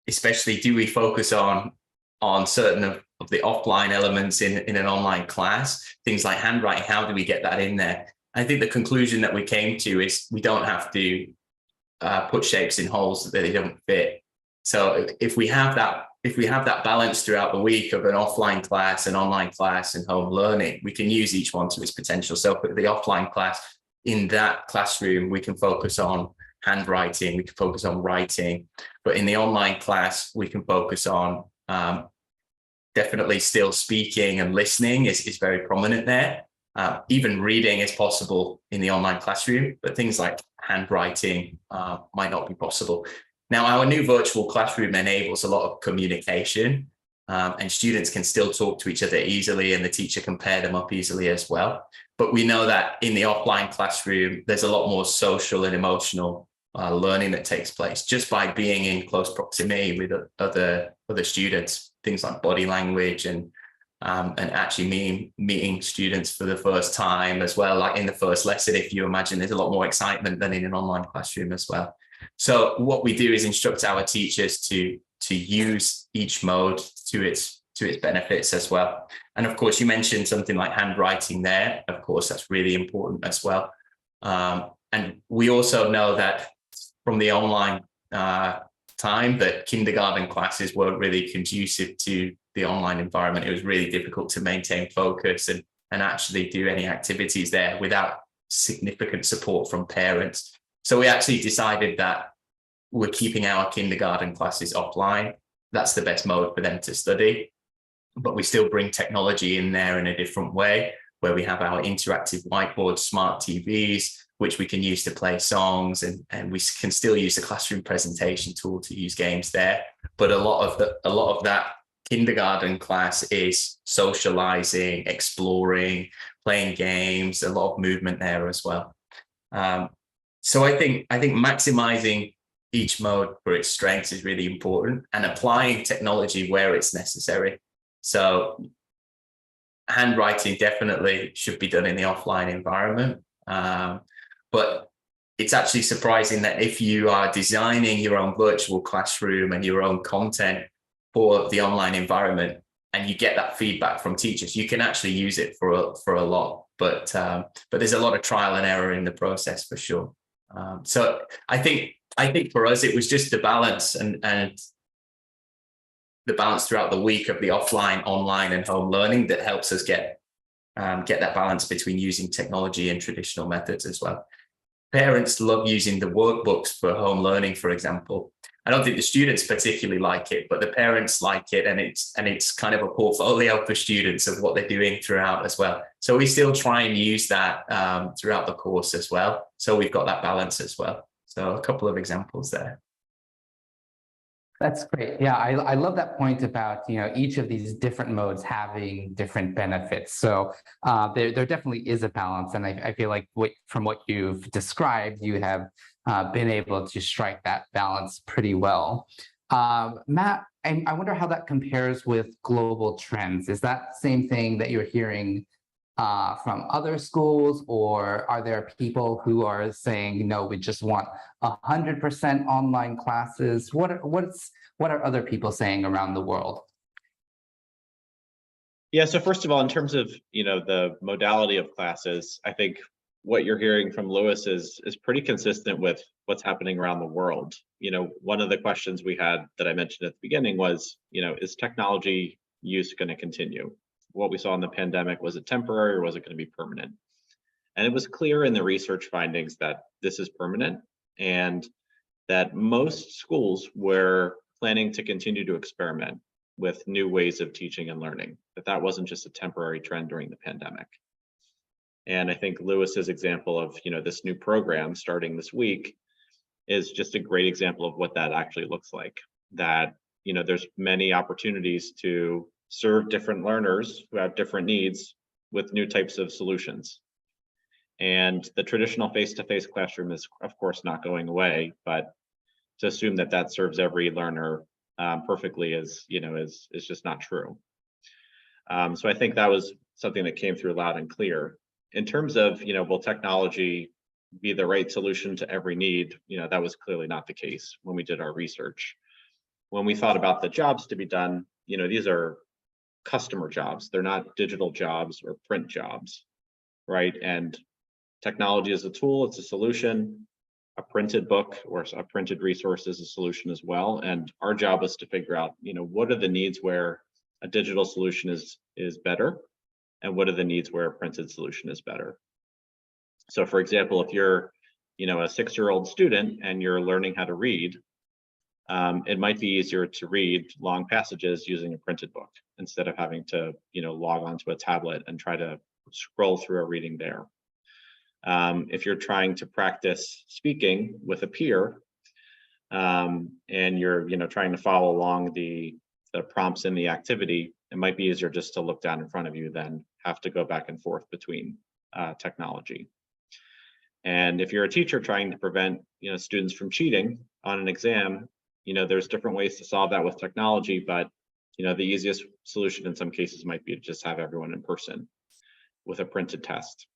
especially, do we focus on certain of the offline elements in an online class, things like handwriting? How do we get that in there? I think the conclusion that we came to is we don't have to put shapes in holes that they don't fit. So if we have that balance throughout the week of an offline class, an online class, and home learning, we can use each one to its potential. So for the offline class, in that classroom, we can focus on handwriting, we can focus on writing, but in the online class, we can focus on definitely still speaking and listening is very prominent there. Even reading is possible in the online classroom, but things like handwriting might not be possible. Now, our new virtual classroom enables a lot of communication, and students can still talk to each other easily, and the teacher can pair them up easily as well. But we know that in the offline classroom, there's a lot more social and emotional learning that takes place just by being in close proximity with other students, things like body language and actually meeting students for the first time as well. Like in the first lesson, if you imagine, there's a lot more excitement than in an online classroom as well. So what we do is instruct our teachers to use each mode to its benefits as well. And of course, you mentioned something like handwriting there. Of course, that's really important as well. And we also know that from the online time that kindergarten classes weren't really conducive to the online environment. It was really difficult to maintain focus and actually do any activities there without significant support from parents. So we actually decided that we're keeping our kindergarten classes offline. That's the best mode for them to study, but we still bring technology in there in a different way, where we have our interactive whiteboards, smart TVs, which we can use to play songs, and we can still use the classroom presentation tool to use games there. But a lot of that kindergarten class is socializing, exploring, playing games, a lot of movement there as well. So I think maximizing each mode for its strengths is really important, and applying technology where it's necessary. So handwriting definitely should be done in the offline environment. But it's actually surprising that if you are designing your own virtual classroom and your own content for the online environment, and you get that feedback from teachers, you can actually use it for a lot. But there's a lot of trial and error in the process for sure. So I think for us, it was just the balance and the balance throughout the week of the offline, online, and home learning that helps us get that balance between using technology and traditional methods as well. Parents love using the workbooks for home learning, for example. I don't think the students particularly like it, but the parents like it, and it's kind of a portfolio for students of what they're doing throughout as well. So we still try and use that throughout the course as well. So we've got that balance as well. So a couple of examples there. That's great. Yeah, I love that point about, each of these different modes having different benefits. So there definitely is a balance. And I feel like from what you've described, you have been able to strike that balance pretty well. Matt, I wonder how that compares with global trends. Is that the same thing that you're hearing from other schools, or are there people who are saying, no, we just want 100% online classes? What are other people saying around the world? Yeah, so first of all, in terms of the modality of classes, I think what you're hearing from Lewis is pretty consistent with what's happening around the world. One of the questions we had that I mentioned at the beginning was, is technology use going to continue? What we saw in the pandemic, was it temporary or was it going to be permanent? And it was clear in the research findings that this is permanent, and that most schools were planning to continue to experiment with new ways of teaching and learning, that wasn't just a temporary trend during the pandemic. And I think Lewis's example of this new program starting this week is just a great example of what that actually looks like. That there's many opportunities to serve different learners who have different needs with new types of solutions. And the traditional face-to-face classroom is, of course, not going away, but to assume that serves every learner perfectly is just not true. So I think that was something that came through loud and clear. In terms of, will technology be the right solution to every need? That was clearly not the case when we did our research. When we thought about the jobs to be done, these are customer jobs. They're not digital jobs or print jobs, right? And technology is a tool, it's a solution. A printed book or a printed resource is a solution as well. And our job was to figure out, what are the needs where a digital solution is better, and what are the needs where a printed solution is better. So for example, if you're, a 6-year-old student and you're learning how to read, it might be easier to read long passages using a printed book instead of having to, log onto a tablet and try to scroll through a reading there. If you're trying to practice speaking with a peer, and you're, trying to follow along the prompts in the activity, it might be easier just to look down in front of you than have to go back and forth between technology. And if you're a teacher trying to prevent, students from cheating on an exam, there's different ways to solve that with technology, but, the easiest solution in some cases might be to just have everyone in person with a printed test.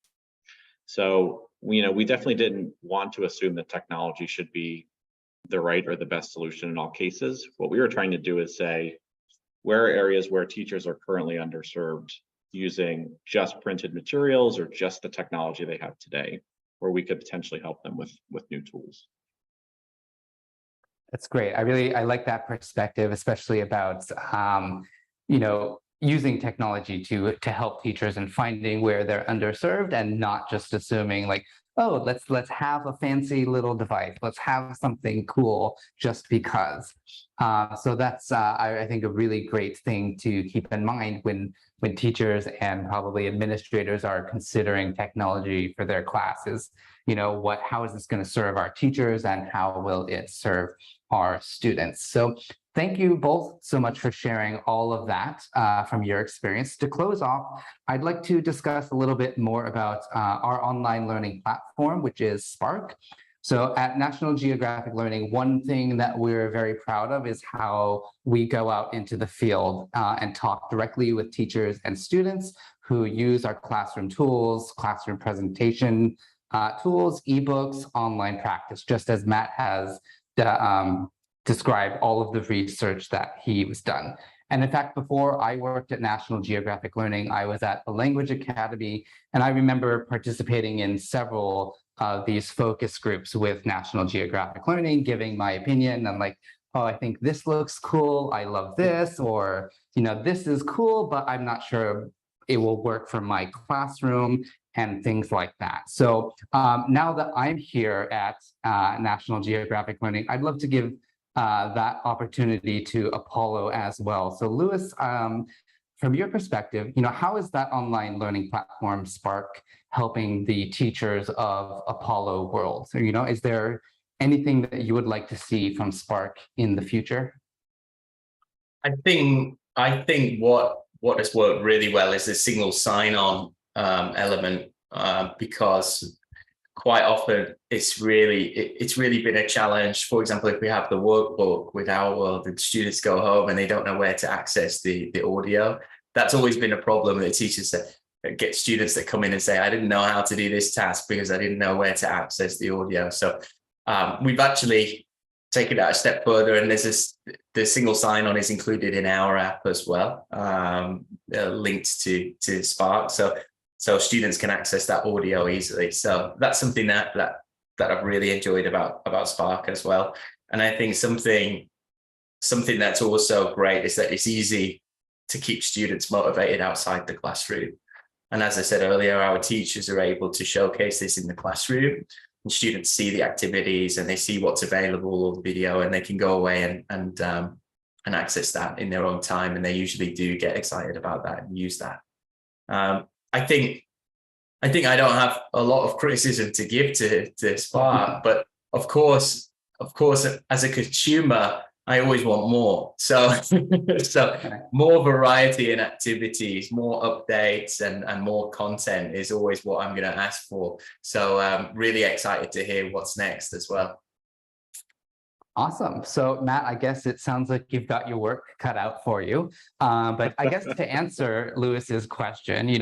So, we definitely didn't want to assume that technology should be the right or the best solution in all cases. What we were trying to do is say, where are areas where teachers are currently underserved using just printed materials or just the technology they have today, where we could potentially help them with new tools. That's great. I like that perspective, especially about, using technology to help teachers and finding where they're underserved and not just assuming like, oh, let's have a fancy little device. Let's have something cool just because. So that's, I think, a really great thing to keep in mind when teachers and probably administrators are considering technology for their classes. How is this going to serve our teachers and how will it serve our students? So thank you both so much for sharing all of that from your experience. To close off, I'd like to discuss a little bit more about our online learning platform, which is Spark. So at National Geographic Learning, one thing that we're very proud of is how we go out into the field and talk directly with teachers and students who use our classroom tools, classroom presentation tools, ebooks, online practice, just as Matt has described all of the research that he was done. And in fact, before I worked at National Geographic Learning, I was at the Language Academy, and I remember participating in several of these focus groups with National Geographic Learning, giving my opinion. I'm like, oh, I think this looks cool. I love this, or, this is cool, but I'm not sure it will work for my classroom and things like that. So now that I'm here at National Geographic Learning, I'd love to give that opportunity to Apollo as well. So Lewis, from your perspective, how is that online learning platform Spark helping the teachers of Apollo World? So, is there anything that you would like to see from Spark in the future? I think what has worked really well is the single sign-on element, because quite often it's really been a challenge. For example, if we have the workbook with Our World and students go home and they don't know where to access the audio, that's always been a problem that teachers that get students that come in and say, I didn't know how to do this task because I didn't know where to access the audio. So we've actually taken that a step further, and the single sign-on is included in our app as well, linked to Spark. So students can access that audio easily. So that's something that I've really enjoyed about Spark as well. And I think something that's also great is that it's easy to keep students motivated outside the classroom. And as I said earlier, our teachers are able to showcase this in the classroom, and students see the activities and they see what's available on video, and they can go away and access that in their own time. And they usually do get excited about that and use that. I think I don't have a lot of criticism to give to Spark, but of course, as a consumer, I always want more. So more variety in activities, more updates, and more content is always what I'm going to ask for. So really excited to hear what's next as well. Awesome. So Matt, I guess it sounds like you've got your work cut out for you. But I guess to answer Lewis's question,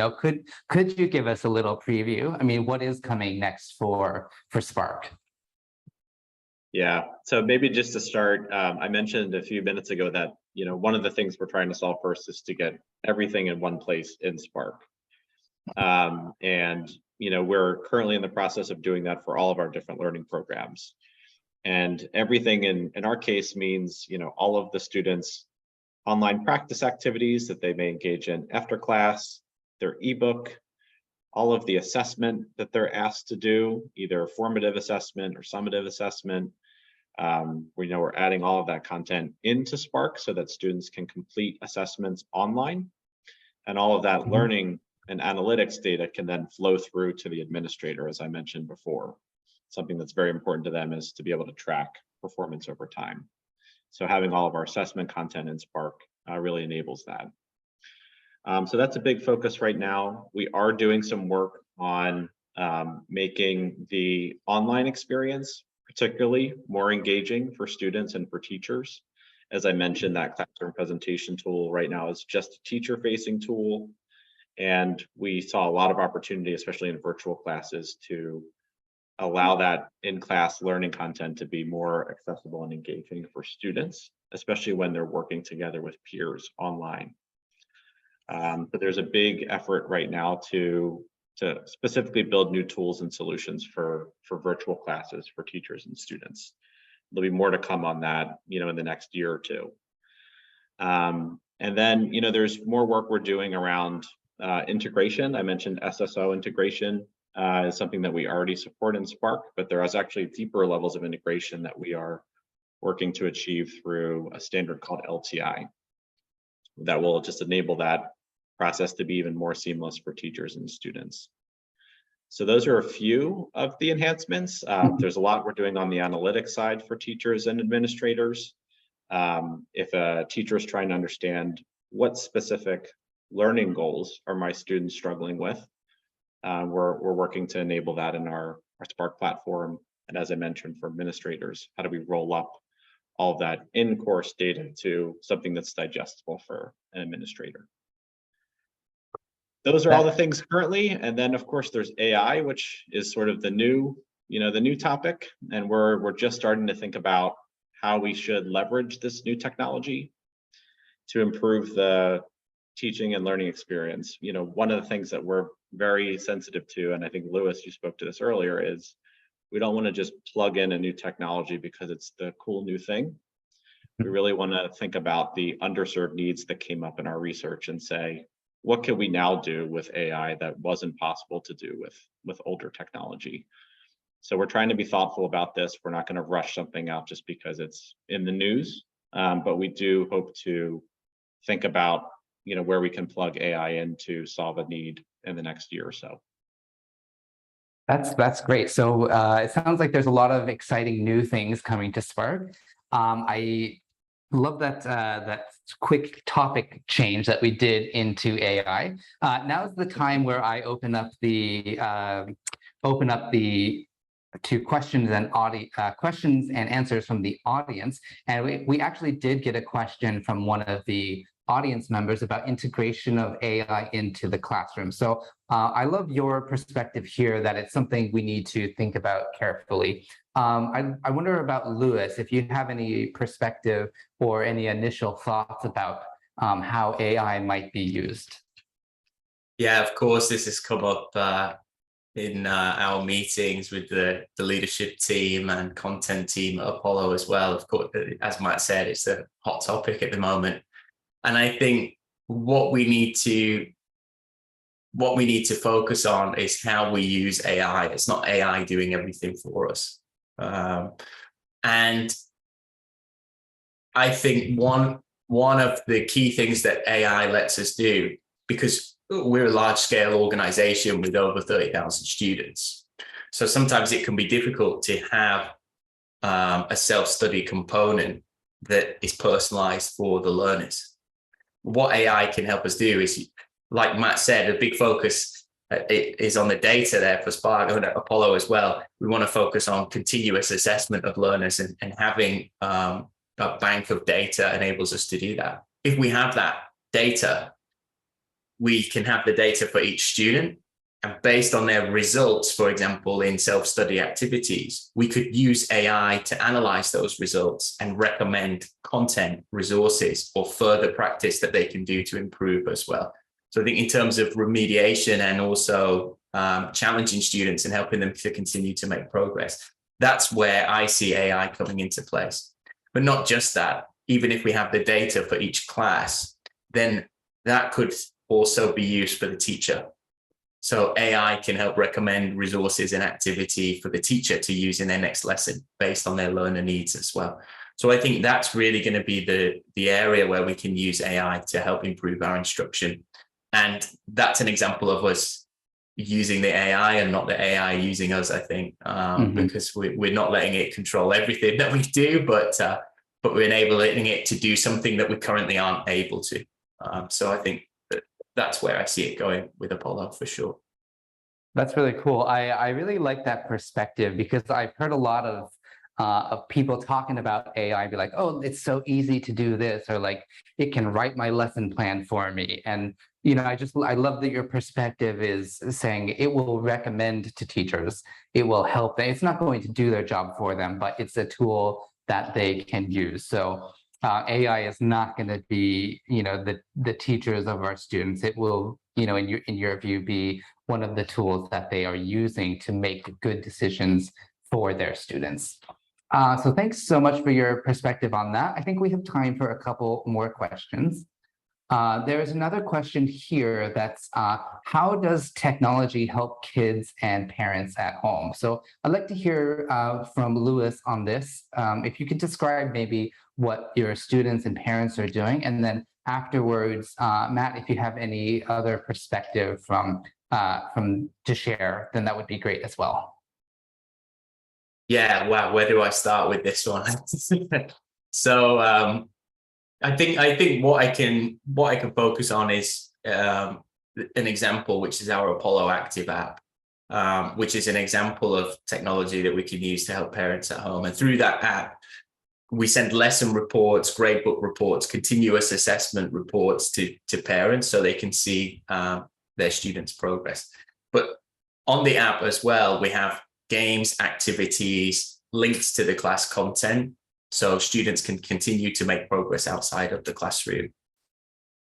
could you give us a little preview? I mean, what is coming next for Spark? Yeah, so maybe just to start, I mentioned a few minutes ago that, one of the things we're trying to solve first is to get everything in one place in Spark. We're currently in the process of doing that for all of our different learning programs. And everything in our case means, all of the students' online practice activities that they may engage in after class, their ebook, all of the assessment that they're asked to do, either formative assessment or summative assessment. We're adding all of that content into Spark so that students can complete assessments online. And all of that learning and analytics data can then flow through to the administrator, as I mentioned before. Something that's very important to them is to be able to track performance over time. So having all of our assessment content in Spark really enables that. So that's a big focus right now. We are doing some work on making the online experience particularly more engaging for students and for teachers. As I mentioned, that classroom presentation tool right now is just a teacher-facing tool. And we saw a lot of opportunity, especially in virtual classes, to allow that in-class learning content to be more accessible and engaging for students, especially when they're working together with peers online. But there's a big effort right now to specifically build new tools and solutions for virtual classes for teachers and students. There'll be more to come on that, in the next year or two. And then, there's more work we're doing around integration. I mentioned SSO integration is something that we already support in Spark, but there is actually deeper levels of integration that we are working to achieve through a standard called LTI that will just enable that process to be even more seamless for teachers and students. So those are a few of the enhancements. There's a lot we're doing on the analytics side for teachers and administrators. If a teacher is trying to understand what specific learning goals are my students struggling with, we're working to enable that in our Spark platform. And as I mentioned, for administrators, how do we roll up all of that in-course data to something that's digestible for an administrator? Those are all the things currently. And then of course there's AI, which is sort of the new topic. And we're just starting to think about how we should leverage this new technology to improve the teaching and learning experience. One of the things that we're very sensitive to, and I think Lewis, you spoke to this earlier, is we don't want to just plug in a new technology because it's the cool new thing. We really want to think about the underserved needs that came up in our research and say, what can we now do with AI that wasn't possible to do with older technology? So we're trying to be thoughtful about this. We're not going to rush something out just because it's in the news, but we do hope to think about where we can plug AI in to solve a need in the next year or so. That's great. So it sounds like there's a lot of exciting new things coming to Spark. I love that quick topic change that we did into AI. Now is the time where I open up to questions and answers from the audience. And we actually did get a question from one of the audience members about integration of AI into the classroom. So I love your perspective here that it's something we need to think about carefully. I wonder about Lewis, if you have any perspective or any initial thoughts about how AI might be used. Yeah, of course, this has come up in our meetings with the leadership team and content team at Apollo as well. Of course, as Matt said, it's a hot topic at the moment. And I think what we need to focus on is how we use AI. It's not AI doing everything for us. And I think one of the key things that AI lets us do, because we're a large-scale organization with over 30,000 students, so sometimes it can be difficult to have a self-study component that is personalized for the learners. What AI can help us do is, like Matt said, a big focus it is on the data there for Spark and Apollo as well. We want to focus on continuous assessment of learners, and having a bank of data enables us to do that. If we have that data, we can have the data for each student, and based on their results, for example, in self-study activities, we could use AI to analyze those results and recommend content, resources, or further practice that they can do to improve as well. So I think in terms of remediation and also challenging students and helping them to continue to make progress, that's where I see AI coming into place. But not just that, even if we have the data for each class, then that could also be used for the teacher. So AI can help recommend resources and activity for the teacher to use in their next lesson based on their learner needs as well. So I think that's really going to be the area where we can use AI to help improve our instruction. And that's an example of us using the AI and not the AI using us, I think, because we're not letting it control everything that we do, but we're enabling it to do something that we currently aren't able to. So I think that's where I see it going with Apollo for sure. That's really cool. I really like that perspective, because I've heard a lot of people talking about AI, be like, oh, it's so easy to do this, or like, it can write my lesson plan for me. And, you know, I love that your perspective is saying it will recommend to teachers, it will help them. It's not going to do their job for them, but it's a tool that they can use. So AI is not going to be, you know, the teachers of our students. It will, you know, in your view, be one of the tools that they are using to make good decisions for their students. So thanks so much for your perspective on that. I think we have time for a couple more questions. There is another question here that's, how does technology help kids and parents at home? So I'd like to hear from Lewis on this. If you could describe maybe what your students and parents are doing, and then afterwards, Matt, if you have any other perspective from to share, then that would be great as well. Yeah, wow, where do I start with this one? So I think what I can focus on is an example, which is our Apollo Active app, which is an example of technology that we can use to help parents at home. And through that app, we send lesson reports, gradebook reports, continuous assessment reports to parents so they can see their students' progress. But on the app as well, we have games, activities, links to the class content, so students can continue to make progress outside of the classroom.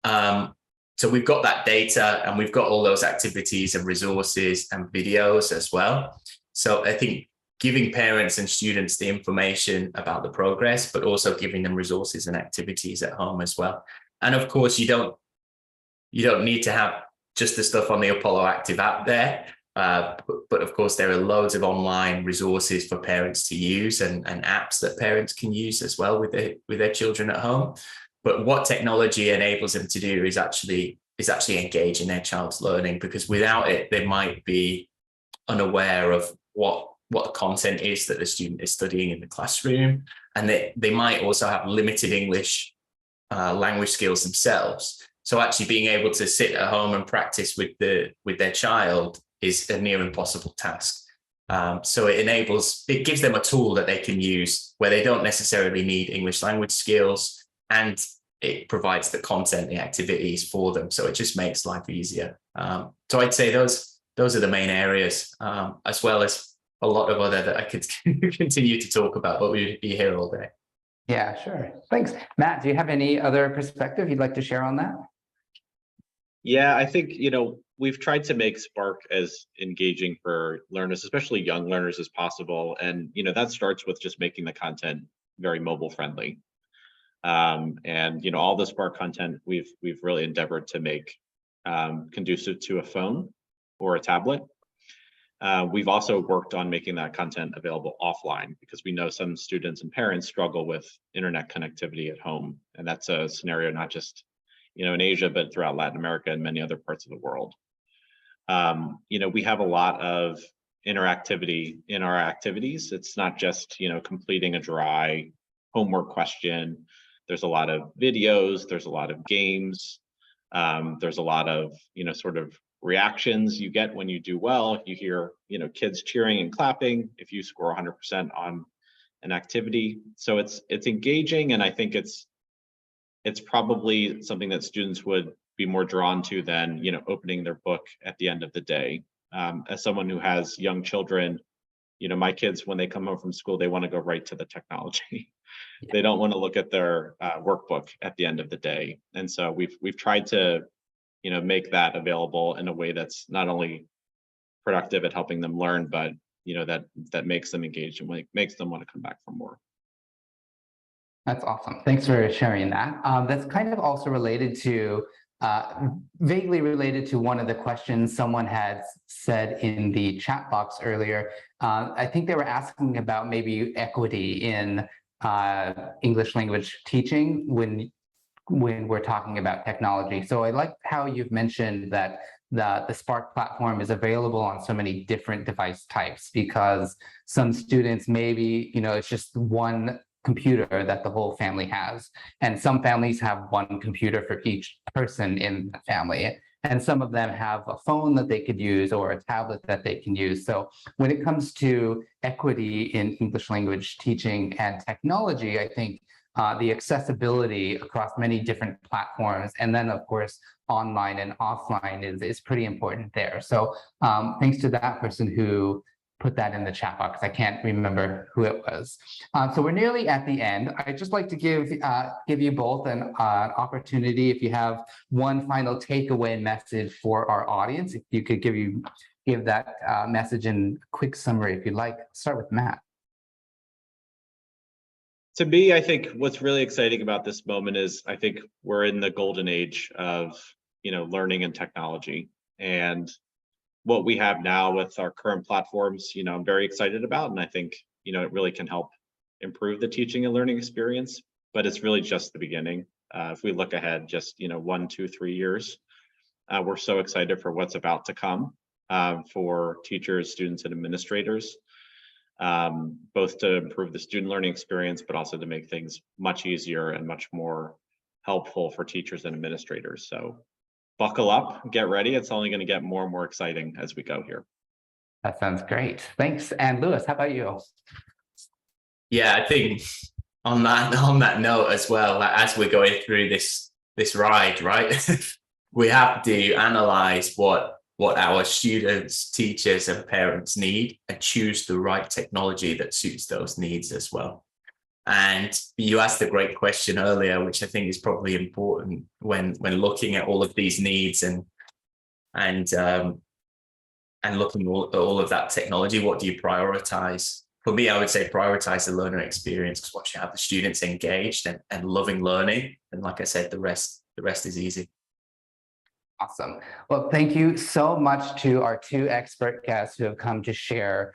So we've got that data, and we've got all those activities and resources and videos as well. So I think giving parents and students the information about the progress, but also giving them resources and activities at home as well. And of course, you don't need to have just the stuff on the Apollo Active app there. But of course, there are loads of online resources for parents to use, and apps that parents can use as well with their children at home. But what technology enables them to do is actually engage in their child's learning, because without it, they might be unaware of what the content is that the student is studying in the classroom, and they might also have limited English language skills themselves. So actually being able to sit at home and practice with their child is a near impossible task. So it gives them a tool that they can use where they don't necessarily need English language skills, and it provides the content, the activities for them. So it just makes life easier. So I'd say those are the main areas, as well as a lot of other that I could continue to talk about, but we'd be here all day. Yeah, sure. Thanks. Matt, do you have any other perspective you'd like to share on that? Yeah, I think, we've tried to make Spark as engaging for learners, especially young learners, as possible. And, that starts with just making the content very mobile friendly. And, all the Spark content we've really endeavored to make conducive to a phone or a tablet. We've also worked on making that content available offline, because we know some students and parents struggle with internet connectivity at home. And that's a scenario not just in Asia, but throughout Latin America and many other parts of the world. We have a lot of interactivity in our activities. It's not just, completing a dry homework question. There's a lot of videos, there's a lot of games, there's a lot of, sort of reactions you get when you do well. You hear, kids cheering and clapping if you score 100% on an activity. So it's engaging, and I think it's probably something that students would be more drawn to than, opening their book at the end of the day. As someone who has young children, my kids, when they come home from school, they want to go right to the technology. They don't want to look at their workbook at the end of the day. And so we've tried to, make that available in a way that's not only productive at helping them learn, but that makes them engaged and makes them want to come back for more. That's awesome. Thanks for sharing that. That's kind of also related to, vaguely related to one of the questions someone had said in the chat box earlier. I think they were asking about maybe equity in English language teaching when we're talking about technology. So I like how you've mentioned that the Spark platform is available on so many different device types, because some students maybe, it's just one computer that the whole family has. And some families have one computer for each person in the family. And some of them have a phone that they could use or a tablet that they can use. So when it comes to equity in English language teaching and technology, I think the accessibility across many different platforms, and then of course online and offline is pretty important there. So thanks to that person who put that in the chat box. I can't remember who it was. So we're nearly at the end. I'd just like to give you both an opportunity, if you have one final takeaway message for our audience, if you could give that message in a quick summary, if you'd like. Start with Matt. To me, I think what's really exciting about this moment is I think we're in the golden age of, learning and technology. And what we have now with our current platforms, I'm very excited about. And I think, it really can help improve the teaching and learning experience, but it's really just the beginning. If we look ahead just, 1, 2, 3 years, we're so excited for what's about to come for teachers, students, and administrators. Both to improve the student learning experience, but also to make things much easier and much more helpful for teachers and administrators. So buckle up, get ready. It's only going to get more and more exciting as we go here. That sounds great. Thanks. And Lewis, how about you? Yeah, I think on that note as well, as we're going through this ride, right, we have to analyze what our students, teachers, and parents need and choose the right technology that suits those needs as well. And you asked a great question earlier, which I think is probably important when looking at all of these needs and looking at all of that technology. What do you prioritize? For me, I would say prioritize the learner experience, because once you have the students engaged and loving learning, and like I said, the rest is easy. Awesome. Well, thank you so much to our two expert guests who have come to share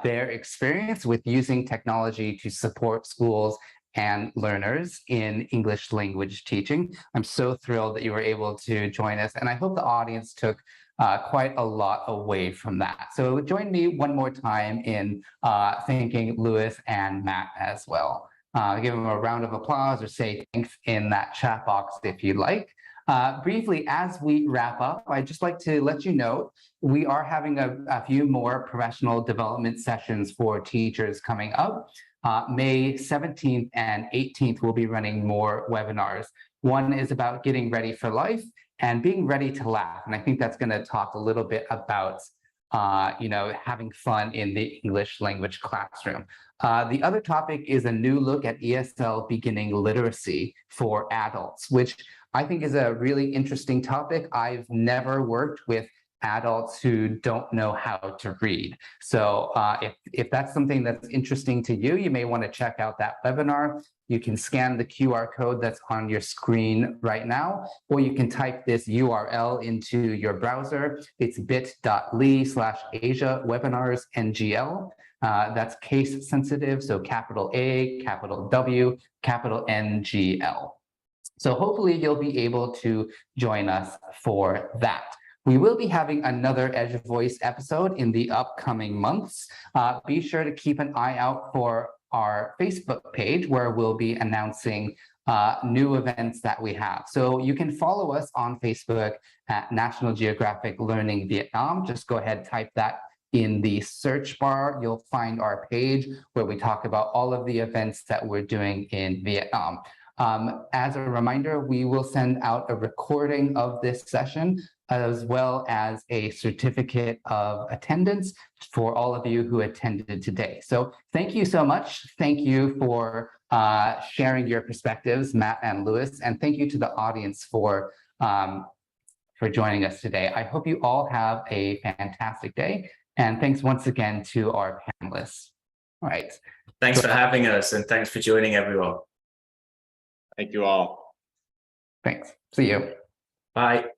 their experience with using technology to support schools and learners in English language teaching. I'm so thrilled that you were able to join us, and I hope the audience took quite a lot away from that. So join me one more time in thanking Lewis and Matt as well. Give them a round of applause or say thanks in that chat box if you'd like. Briefly, as we wrap up, I'd just like to let you know we are having a few more professional development sessions for teachers coming up. May 17th and 18th, we'll be running more webinars. One is about getting ready for life and being ready to laugh. And I think that's going to talk a little bit about having fun in the English language classroom. The other topic is a new look at ESL beginning literacy for adults, which I think is a really interesting topic. I've never worked with adults who don't know how to read. So if that's something that's interesting to you, you may want to check out that webinar. You can scan the QR code that's on your screen right now, or you can type this URL into your browser. It's bit.ly/Asia webinars NGL. That's case sensitive, so capital A, capital W, capital NGL. So hopefully you'll be able to join us for that. We will be having another EduVoice episode in the upcoming months. Be sure to keep an eye out for our Facebook page, where we'll be announcing new events that we have. So you can follow us on Facebook at National Geographic Learning Vietnam. Just go ahead, type that in the search bar. You'll find our page where we talk about all of the events that we're doing in Vietnam. As a reminder, we will send out a recording of this session, as well as a certificate of attendance for all of you who attended today. So thank you so much. Thank you for sharing your perspectives, Matt and Lewis, and thank you to the audience for joining us today. I hope you all have a fantastic day, and thanks once again to our panelists. All right. Thanks for having us, and thanks for joining, everyone. Thank you all. Thanks. See you. Bye.